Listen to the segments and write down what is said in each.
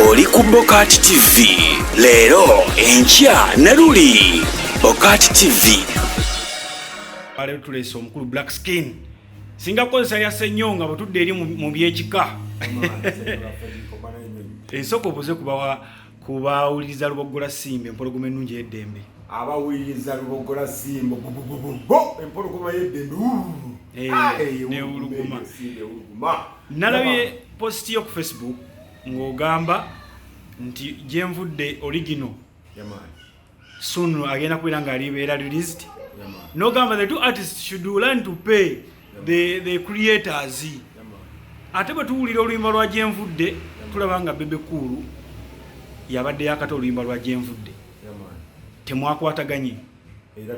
oli ku Bokati TV leero enkya ne luli Bokati TV. Leero tuleese omukulu Black Skin singa kozesa ya Ssenyonga butudde eri mu byekika ensoko buze kubawuliriza Lubogola Simba empologoma ennungi y'eddembe abawuliriza Lubogola Simba empologoma y'eddembe neewuluguma. Nalabye posti yo ku Facebook ng'ogamba nti gyenvudde original soon agenda kubeera nga alibeera released. N'ogamba the two artists should learn to pay the creators. Ate bwe tuwulira oluyimba lwa gyenvudde tulaba nga Bebe Cool yabadde yakata oluyimba lwa gyenvudde temwakwataganye era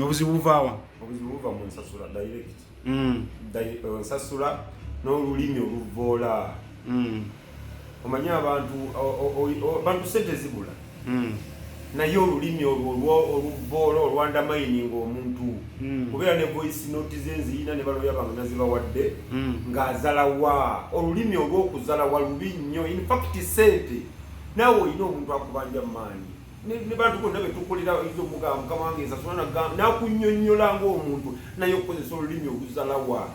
obuzibu buvaawa? Obuzibu buva mu nsasula direct nsasula n'olulimi oluvoola. Omanyi abantu sente zibula naye olulimi oluvoola olwandamayininga omuntu kubeera ne voice note zenziyina ne baloya bange nazibawadde ng'azalawa olulimi olw'okuzalawa lubi nnyo. In fact sente naawe olina omuntu akubanja maanyi ne bantu bonna betukolera ezo mukama wange ensasula nakunnyonnyola ng'omuntu naye okukozesa olulimi oluzalawa.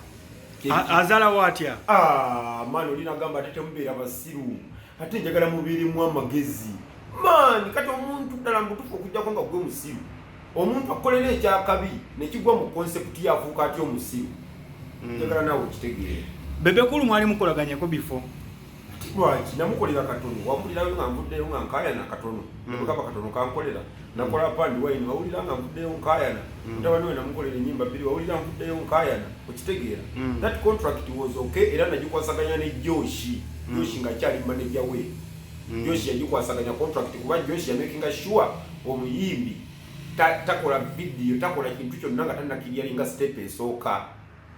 Azalawa atya? Maani olinagamba ate temubeera basiru ate njagala mubeeremu amagezi maani. Kati omuntu ddala mutufu okujjako nga gwe musiru, omuntu akolera ekyakabi nekigwa mu konsepti yafuuka atya omusiru. Njagala naawe okitegeere. Bebe Cool mwali mukolaganyako bifo? Lwaki namukolera katono, wawulirayo nga nvuddeyo nga nkaayana katono nebugamba katono kankolera. Nakola pandi wayini wawulira nga nvuddeyo nkaayana, mutabani we namukolera ennyimba bbiri wawulira nvuddeyo nkaayana. Okitegeera? That contract was okay era nagikwasaganya ne Joshi nga kyali manager we. Joshi yagikwasaganya contract kuba Joshi yamakinga sure omuyimbi takola video takola kintu kyonna nga tannakiryalinga step esooka.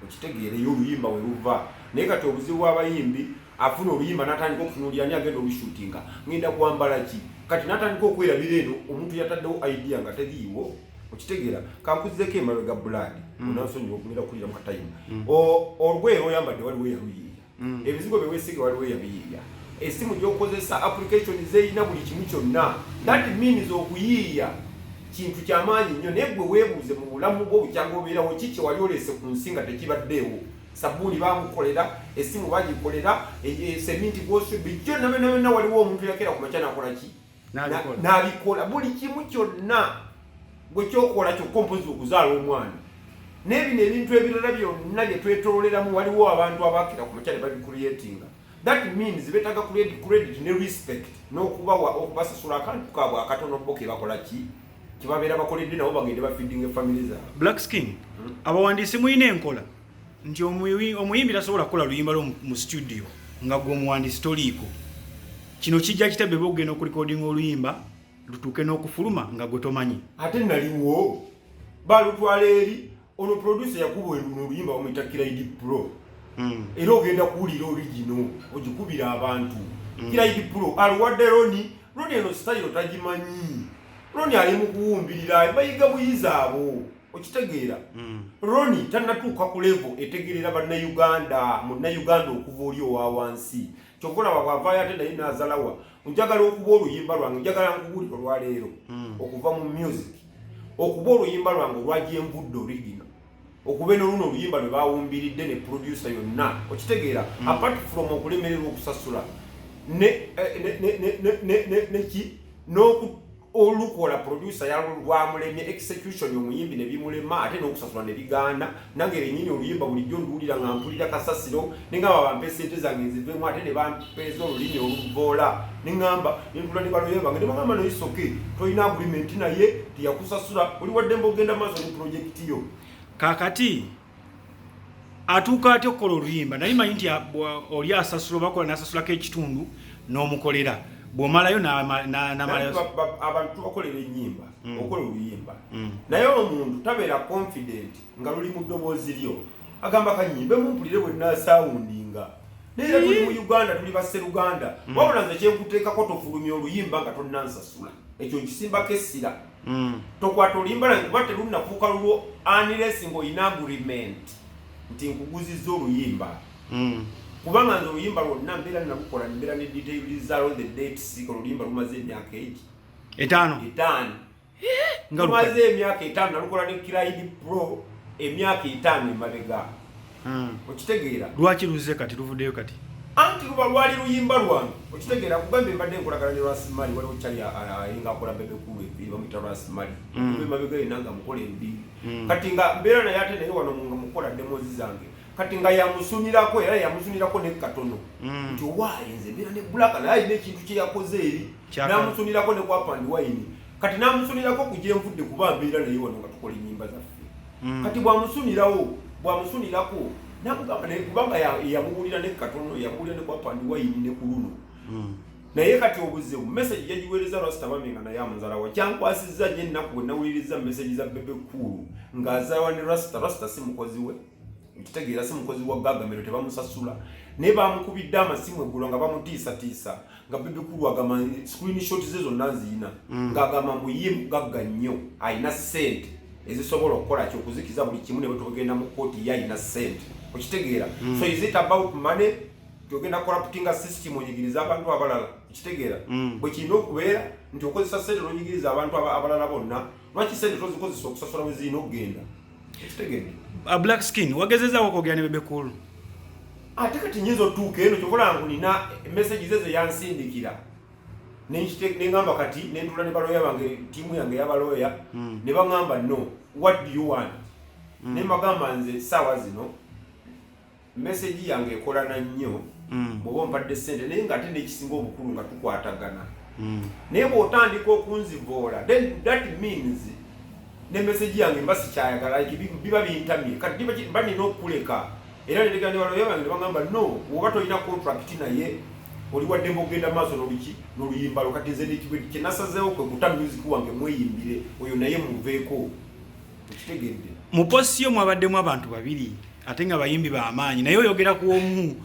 Okitegeere y'oluyimba we luva. Naye kati obuzibu bw'abayimbi afuna oluyimba n'atandika okutunuulira ani agenda olushutinga ngenda kwambala ki kati n'atandika okwerabira eno omuntu yataddewo idea nga teriiwo. Okitegeera? Kankuzizeko emabega Blood onansonyiwa okumira kulira mu katayimu olweero oyambadde waliwo eyaluyiiya ebizigo byeweesiga waliwo eyabiyiiya esimu gy'okozesa application zeyina buli kimu kyonna. That means okuyiiya kintu kyamaanyi nnyo naye gwe weebuuze mu bulamu bwo bukyanga obeerawo kiki wali olese ku nsi nga tekibaddeewo. Sabbuuni bamukolera, esimu bagikolera, seminti bw'osubbi kyonna byonna waliwo omuntu yakera ku makya nakola ki n'abikola buli kimu kyonna gwe kyokola kyokka mpozi okuzaala omwana. N'ebino ebintu ebirala byonna bye twetooleramu waliwo abantu abakira ku makya ne babicreatinga. That means betaaga credit ne respect n'okubawa okubasasula akantu kaabwe akatono bo ke bakola ki kibabeera bakoledde nabo bagende bafeedinga family zaabwe. Black Skin abawandiisi muyina enkola nti omuyimbi tasobola kukola luyimba lwo mu studio nga gwe omuwandiisi toliiko. Kino kijja kitabbe ogenda okulikodinga oluyimba lutuuke n'okufuluma nga gwe tomanyi. Ate naliwo balutwala eri ono producer yakuba oluyimba bamuyita Kiraidi Pro era ogenda kuwulira original ogikubira abantu. Kiraidi Pro aluwadde Roni eno style tagimanyi. Roni ali mu kuwumbirira bayiga buyiza abo. Okitegeera? Roni tannatuuka ku level etegerera bannayuganda munnayuganda okuva oli owa wansi. Kyokola bwavaayo ate naye n'azalawa njagala okuba oluyimba lwange njagala nkubuulira olwaleero okuva mu music okuba oluyimba lwange olwagyenvudde original okuba n'oluno oluyimba lwe bawumbiridde ne producer yonna. Okitegeera? Apart from okulemererwa okusasula neki olukola producer yalwamulemye execution omuyimbi ne bimulema ate n'okusasula ne bigaana. Nange lenyini oluyimba bulijjo nduwulira nga mpulira kasasiro nengamba bampe sente zange nzivemu ate ne bampeeza olulimi oluvoola neŋŋamba nentula ne baloyemba nga ne bagamba noyisoke tolina agreement naye tiyakusasula oli waddembe ogenda maaso ne project yo. Kaakati atuuka atya okukola oluyimba? Naye manyi nti oli asasula obakola n'asasulako ekitundu n'omukolera bw'omalayo abantu bakolera ennyimba okola oluyimba naye omuntu tabeera confident nga luli mu ddoboozi lyo agamba kanyimbe mumpulire bwe nnasaawundinga naye era tuli mu Uganda tuli basseruganda wabula nze kyenkuteekako tofulumya oluyimba nga tonnansasula ekyo nkisimbako essira. Tokwata oluyimba lwange kuba terunnafuuka lulwo unless ng'olina agreement nti nkuguzizza oluyimba. kubanga nzo oluyimba lwonna mbeera nalukola mbeera ne details zalo the dates oluyimba lumaze emyaka 5 nga lumaze emyaka 5 nalukola ne Kiride Pro emyaka 5 emabega okitegeera lwaki luze kati luvuddeyo kati anti luba lwali luyimba lwange okitegeera kugambe mbadde nkolagana ne Rasimali waliwo kyali ayinga akola bebe kulu ebiri bamuyita Rasimali emabega yenanga mukola embiri kati nga mbeera naye ate naye wano nga mukola demozi zange kati nga yamusunirako era yamusunirako ne katono nti owayenze mbeera ne bulaka naye alina ekintu kye yakoze eri namusunirako ne kwa Pandi Wine kati namusunirako ku gye nvudde kuba mbeera naye wano nga tukola ennyimba zaffe kati bwamusunirako nakugamba naye kubanga yamugulira ne katono yamugulira ne kwa Pandi Wine ne ku luno naye kati obuzeemu message yagiweereza Rasta Mamenga naye amanzalawa kyankwasizza nnyo ennaku bwe nawuliriza message za Bebe Cool ng'azaawa ne Rasta si mukozi we kitegeera si mukozi wa Gagamero tebamusasula naye bamukubidde amasimu eggulo nga bamutiisatiisa nga Bebe Cool agamba screenshot ze zonna nziina ng'agamba mbu ye mugagga nnyo ayina ssente ezisobola okukola kyokuzikiza buli kimu ne bwe tugenda mu kooti ye ayina ssente okitegeera so is it about money tugenda corruptinga system onyigiriza abantu abalala okitegeera bwe kirina okubeera nti okozesa ssente n'onyigiriza abantu abalala bonna lwaki ssente tozikozesa okusasula we zirina okugenda okitegeera Black Skin wagezezaawo okwogera ne Bebe Cool ate kati nyinza otuuka eno kyokola ngu nina message ze yansindikira neŋŋamba kati nentula ne balooya bange tiimu yange y'abalooya ne baŋŋamba no what do you want ne mbagamba nze saawa zino message yange ekolana nnyo bw'oba ompadde ssente naye ng'ate n'ekisinga obukulu nga tukwatagana naye bw'otandika okunzivoola then that means ne message yange mba sikyayagala biba bintamye kati mba nina okuleka era netegera ne balooya bange ne baŋŋamba no bw'oba tolina contract naye oli waddemu ogenda maaso n'oluyimba lwo kati nze kye nasazeewo kwe kuta music wange mweyimbire oyo naye muveeko okitegedde mu posi yo mwabaddemu abantu babiri ate nga bayimbi b'amaanyi naye oyogera ku omu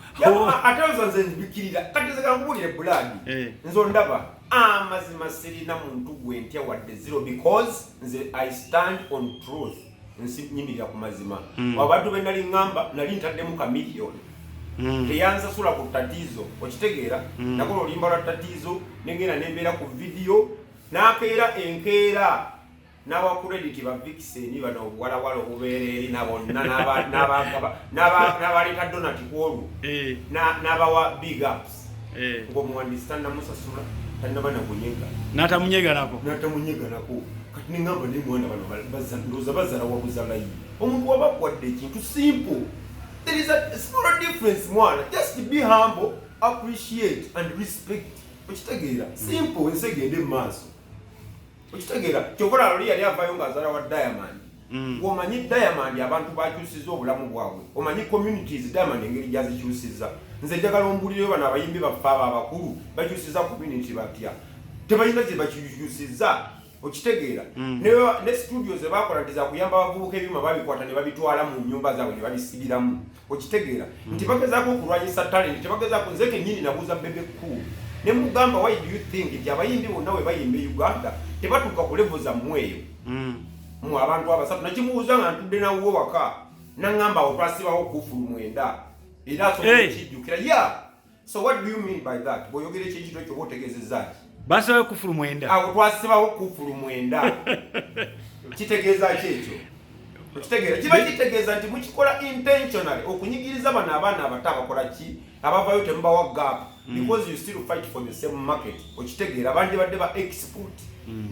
ate ozo nze nzibikirira kati nze kankubulire buladi nze ondaba amazima sirina muntu gwe ntya wadde zero because nze I stand on truth nyimirira ku mazima abantu be nali ŋŋamba nali ntaddemu ka miliyoni teyansasula ku ttatiizo okitegeera nakola oluyimba lwa ttatiizo nengenda nembeera ku vidiyo n'akeera enkeera n'abakurediti ba Vixen bano obuwalawala obubeera eri nabonna n'abaleeta donati kwolwo n'abawa big ups ng'omuwandiisi tannamusasula tannaba nakunyega n'atamunyeganako kati neŋŋamba naye mwana bano ndowooza bazala wabuzalayi omuntu waba akwadde ekintu simple. There is a small difference, mwana. Just be humble, appreciate and respect. Okitegeera simple ensegende maaso. Okitegeera kyokola loli yali avayo ng'azaala wa Diamond. Omanyi Diamond abantu bakyusiza obulamu bwabwe. Omanyi communities Diamond engeri gyazikyusiza. Nze njagala ombulireyo bano abayimbi baffe abakulu bakyusiza community batya. Tebalina gye bakyusiza. Okitegeera ne studio ze bakola ndiza kuyamba abavubuka ebyuma babikwata ne babitwala mu nyumba zaabwe ne babisibiramu okitegeera nti bagezaako okulwanyisa talent tebagezaako nzeke nnyini nabuuza Bebe Cool ne mugamba why do you think nti abayimbi bonna we bayimba Uganda tebatuuka ku level zammwe eyo mu abantu abasatu nakimubuuza nga ntudde nawo waka naŋŋamba awo twasibawo kufulu 9 era asobola okijjukira so what do you mean by that bw'oyogera ekintu ekyo otegeezezzaaki basawe kufuru 9 awo twasibawo kufuru 9 kitegeeza kyekyo okitegeera kiba kitegeeza nti mukikola intentionally okunyigiriza bano abaana abato abakola ki abavayo temubawa gap because you still fight for the same market okitegeera abandi badde ba export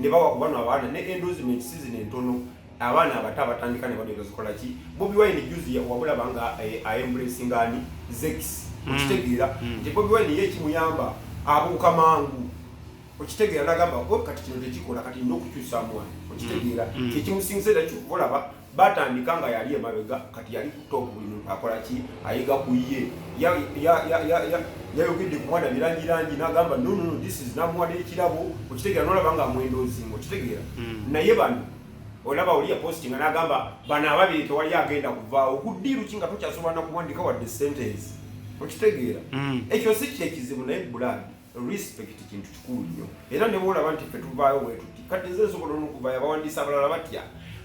ne bawa ku bano abaana ne endorsement season entono abaana abato abatandika ne badde bazikola ki Bobi Wine juzi wabula banga embracing ani Zex okitegeera nti Bobi Wine ye kimuyamba abuuka mangu okitegeera nagamba kati kino tekikola kati n'okukyusa mwana okitegeera ekimusingisera ky'okulaba batandika nga yali emabega kati yali ku top buli muntu akola ki ayiga ku ye yayogedde ku mwana birangirangi n'agamba no this is namuwadde ekirabo okitegeera n'olaba nga amwendozinga okitegeera naye bano olaba oli yapostinga n'agamba bano ababiri tewali agenda kuvaawo okuddiiru ki nga tokyasobola nakuwandika wadde sentence okitegeera ekyo si kyekizibu naye bulandi respect kintu kikulu nnyo era ne bwolaba nti ffe tuvaayo bwetuti kati nze nsobola n'okuvaayo abawandiisi abalala batya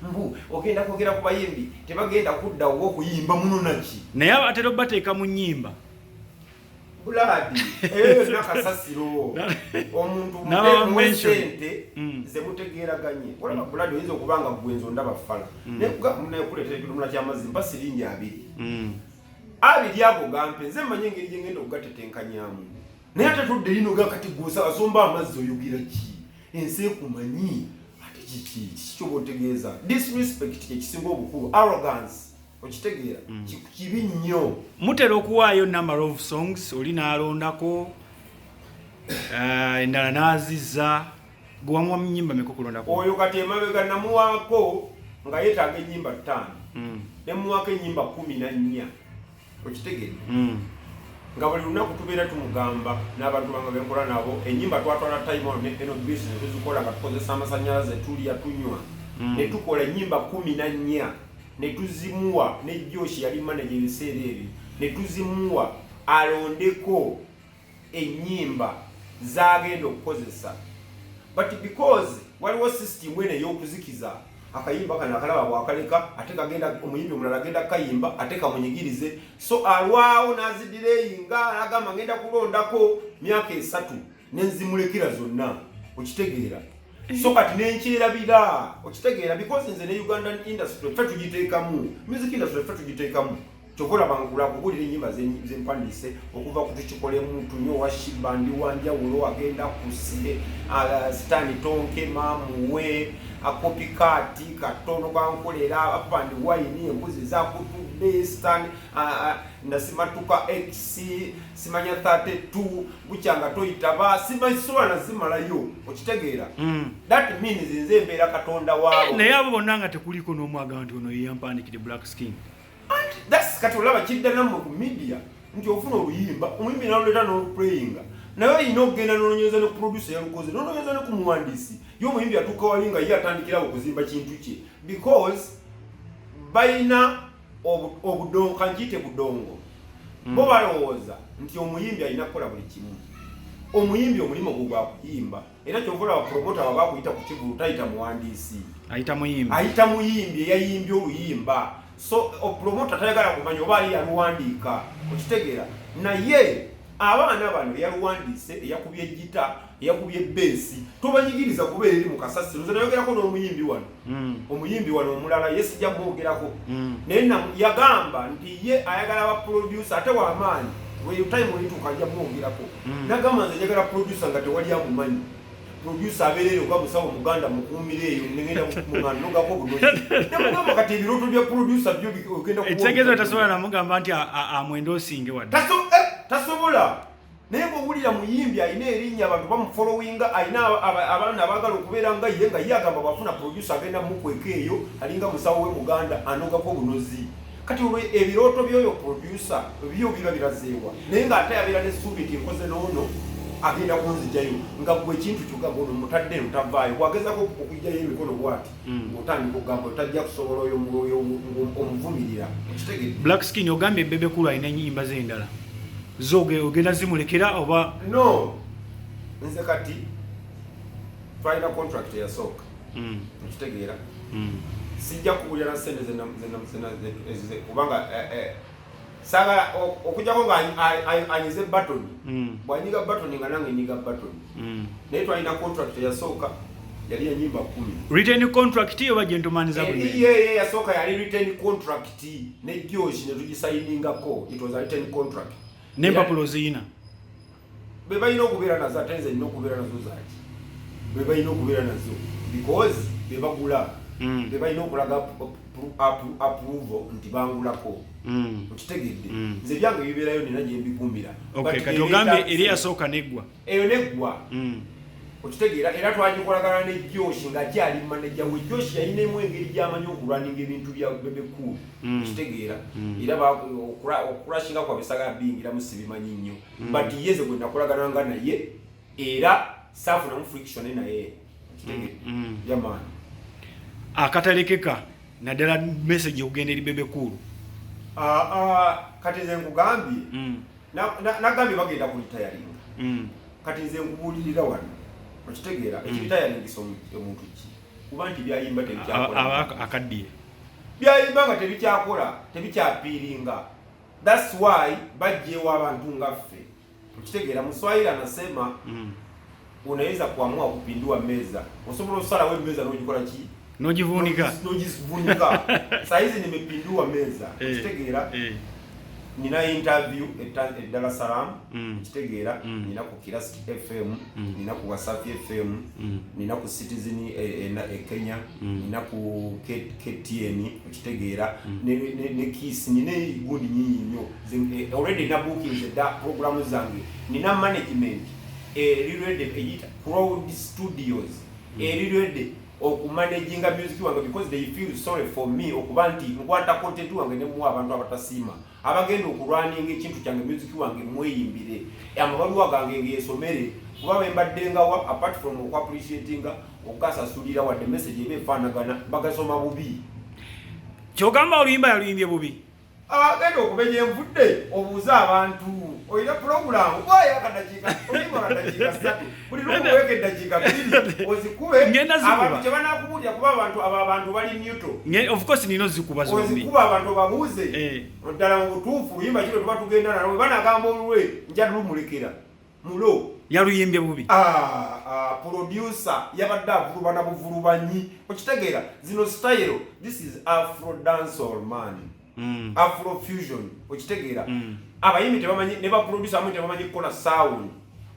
mbu ogenda kwogera ku bayimbi tebagenda kuddawo okuyimba muno naki naye abatera obateeka mu nnyimba buladi nakasasiro omuntu mwesente zemutegeraganye olaba buladi oyinza okubanga gwenzo ndaba fala nekuleetera ekidumula ky'amazzi mpa siringi 2 ago gampe nze manye engeri gyengenda okugatetenkanyamu naye ate tudde lino gakati gwosa asomba amazzi oyogera ki ensi ekumanyi ate kiki kyoba otegeeza disrespect kyekisinga obukulu arrogance okitegeera kibi nnyo mutera okuwaayo number of songs oli n'alondako endala n'azizza gwamuwa nnyimba mekokulondako oyo kati emabega namuwaako nga yeetaaga ennyimba 5 nemuwaako ennyimba 14 okitegeera nga buli lunaku tubeera tumugamba n'abantu banga benkola nabo ennyimba twatwala time on eno business tuzikola nga tukozesa amasannyalaze tulya tunywa ne tukola ennyimba 14 ne tuzimuwa ne Joshi yali manager ebiseera ebyo ne tuzimuwa alondeko ennyimba zagenda okukozesa but because waliwo system ene y'okuzikiza akayimba kana akalaba bwakaleka ate kagenda omuyimbi omulala agenda kayimba ate kamunyigirize so alwawo n'aziddireyinga agamba ngenda kulondako myaka 3 nenzimulekera zonna okitegeera so kati nenkyerabira okitegeera because nze ne Ugandan industry ffe tugiteekamu music industry ffe tugiteekamu chokola bangula kubuulira ennyimba zempandise okuva ku tukikolemu tunyo wa Shibandi wanjawulo agenda kusile Stani Tonke mamuwe akopikati katono bankolera apandi wine embuzi zakutudde Stani nasimatuka X simanya 32 bukyanga toyitaba simaiswana zimalayo okitegeera that means nze mbeera katonda wabo naye abo bonna nga tekuliko n'omwaga nti ono yeyampandikire Black Skin. That's katolaba kiddanamwe ku media nti ofuna oluyimba omuyimbi naluleta n'oluplayinga naye ino ogenda n'olonyeza ne producer yalukoze n'olonyeza ne ku muwandiisi y'omuyimbi atuuka wali nga ye atandikira okuzimba kintu kye because bayina obudongo kanjite budongo bo balowooza nti omuyimbi alina kukola buli kimu omuyimbi omulimo gwe gwa kuyimba era kyovola bapromota baba bakuyita ku kigulu tayita muwandiisi ayita muyimbi eyayimbye oluyimba so opromota tayagala kumanya oba ali yaluwandiika okitegeera naye abaana bano yaluwandiise eyakubye gita eyakubye beesi tobanyigiriza kubeera eri mu kasasiro nze nayogerako n'omuyimbi wano omuyimbi wano omulala ye sijja kumwogerako naye yagamba nti ye ayagala baproducer ate w'amaanyi time olituuka ajja kumwogerako nagamba nze njagala producer nga tewali amumanyi producer abeerere oga musawo muganda mukuumire eyo ngenda mugandogako bunozi nemugamba kati ebiroto bya producer byo ogenda ekitegeezo tasobola namugamba nti amwenda osinge wadde tasobola naye bw'owulira muyimbi alina erinnya abantu bamufollowinga alina abaana abaagala okubeera nga ye agamba bwafuna producer agenda mukweka eyo alinga musawo we muganda anogako bunozi kati ebirooto by'oyo producer byo biba birazeewa naye ng'ate yabeera n'essuubi nti nkoze n'ono agenda kunzijayo nga gwe ekintu kyogamba ono mutadde mutavaayo bwagezako okujjayo emikono bwati ng'otandika okugamba otajja kusobola oyo omuvumirira okitegedde. Black Skin ogambye Bebe Cool alina ennyimba z'endala ogenda zimulekera oba no nze kati twalina contract eyasooka okitegeera sijja kuwulira na sente kubanga saga okujjako nga anyize batoni bwanyiga batoni nga nange nyiga batoni naye twalina contract eyasooka yali ennyimba 10 written contract oba gentleman ye yasooka yali written contract ne Joshi ne tugisayiningako it was a written contract n'empapulo ziyina be balina okubeera nazo ate nze nina okubeera nazo zaaki be balina okubeera nazo because be bagula be balina okulaga approval nti bangulako okitegedde nze byange bibeerayo nina gye mbikuumira kati ogambye eri yasooka neggwa eyo neggwa okitegeera era twagikolagana ne Joshi nga kyali manager we Joshi yalinamu engeri gy'amanyi okulwaninga ebintu bya Bebe Cool okitegeera era okulashinga kwa bisaga bingiramu sibimanyi nnyo but yeze gwe nakolagana nga naye era saafunamu friction naye okitegeera yamaani akatalekeka naddala message okugenda eri Bebe Cool kati nze nkugambye nagambye bagenda kulitayalinga kati nze nkubuulirira wano okitegeera ekibitayaringisa omuntu ki kuba nti byayimba tebikyakola akaddiye byayimba nga tebikyakola tebikyapiiringa that's why bajjeewo abantu nga ffe Ukitegera Mswahili anasema unaweza kuamua kupindua meza. Usobola usala wewe meza unajikora ki? Nojivunika. Sasa hizi nimepindua meza. Ukitegera nina interview at Dar es Salaam, ukitegera nina ku Kirasi FM, nina ku Wasafi FM, nina ku Citizen Kenya, nina ku KTN, ukitegera ne Kiss nina gundi nyinyo already na booking the program zange, nina management ready pejita Crowd Studios ready okumanaginga music wange because they feel sorry for me okubanti ngwata content wange ne mu abantu abatasima abagenda okulwaninga ekintu kyange music wange mweyimbire amabaluwa gange ngesomere kuba bembaddenga wa apart from appreciating okasasulira wa the message ebefanagana bagasoma bubi kyogamba oluyimba yaluyimbye bubi abagenda okubenya envudde obuuza abantu oyina program oya kadakika oyima kadakika satu buli lukuweke eddakiika 2 ozikube abantu kyebanakubulira kuba abantu bali neutral of course nino zikuba zombi ozikuba abantu babuuze ddala mu butuufu luyimba kino tuba tugenda nalwe banagamba olulwe nja lumulekera mulo yaluyimbye bubi producer yabadde avulubana buvulubanyi okitegeera zino style this is Afro dancehall man Afro fusion okitegeera abayimbi tebamanyi ne ba producer amwe tebamanyi kukola sound.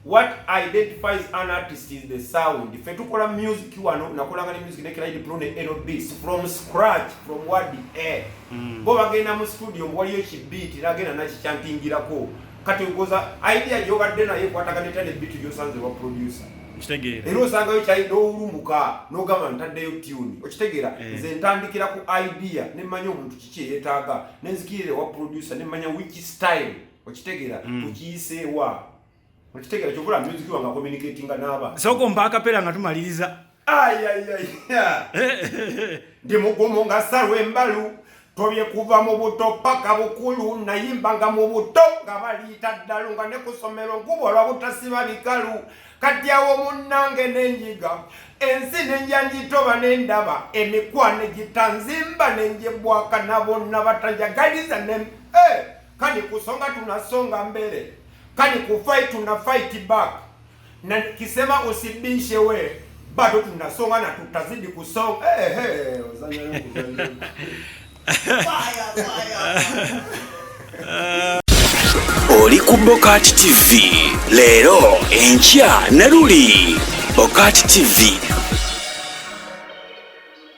What identifies an artist is the sound. If you call music wano nakolanga ne music ne kila diploma LBs from scratch from what the air bo bagenda mu studio waliyo ki beat lagenda na chantingirako kati ugoza idea jogadde naye kwatakaneta ne beat yosanze wa producer okitegeera ero sanga yo chai do urumbuka no gama ntaddeyo tune okitegeera nze ntandikira ku idea ne manyo omuntu kiki yetaaga nenzikirire wa producer ne manya which style okitegeera tukiyiseewa okitegeera kyovula music wanga communicating n'aba soko mpaka pera nga tumaliriza ndi mugumu nga salwe mbalu tobye kuva mu buto paka bukulu nayimbanga mu buto nga baliyita ddalu nga ne ku ssomero nkubolwa butasiba bikalu kati awo munnange n'enjiga ensi nenjanjitoba n'endaba emikwane gitanzimba nenjebwaka na bonna batanjagaliza kani kusonga tunasonga mbele kani kufight tuna fight back na kisema usibishe we bado tunasonga na tutazidi kusonga Oli ku Bokati TV leero enkya Naruli Bokati TV